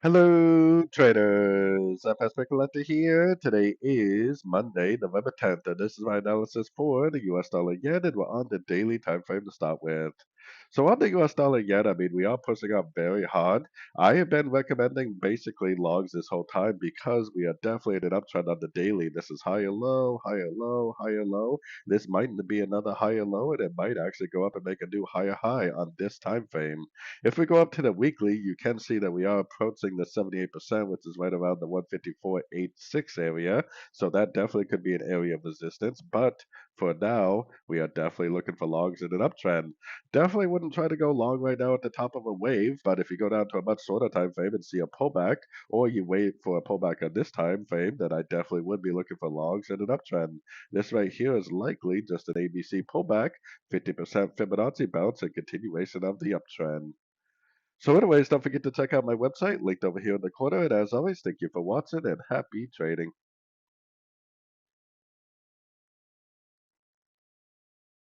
Hello, traders. FX Pip Collector here. Today is Monday, November 10th, and this is my analysis for the US dollar yen, and we're on the daily time frame to start with. So on the US dollar yen, I mean, we are pushing up very hard. I have been recommending basically logs this whole time because we are definitely in an uptrend on the daily. This is higher low, higher low, higher low. This might be another higher low, and it might actually go up and make a new higher high on this time frame. If we go up to the weekly, you can see that we are approaching the 78%, which is right around the 154.86 area. So that definitely could be an area of resistance. But for now, we are definitely looking for longs in an uptrend. Definitely wouldn't try to go long right now at the top of a wave, but if you go down to a much shorter time frame and see a pullback, or you wait for a pullback on this time frame, then I definitely would be looking for longs in an uptrend. This right here is likely just an ABC pullback, 50% Fibonacci bounce, and continuation of the uptrend. So anyways, don't forget to check out my website, linked over here in the corner. And as always, thank you for watching and happy trading.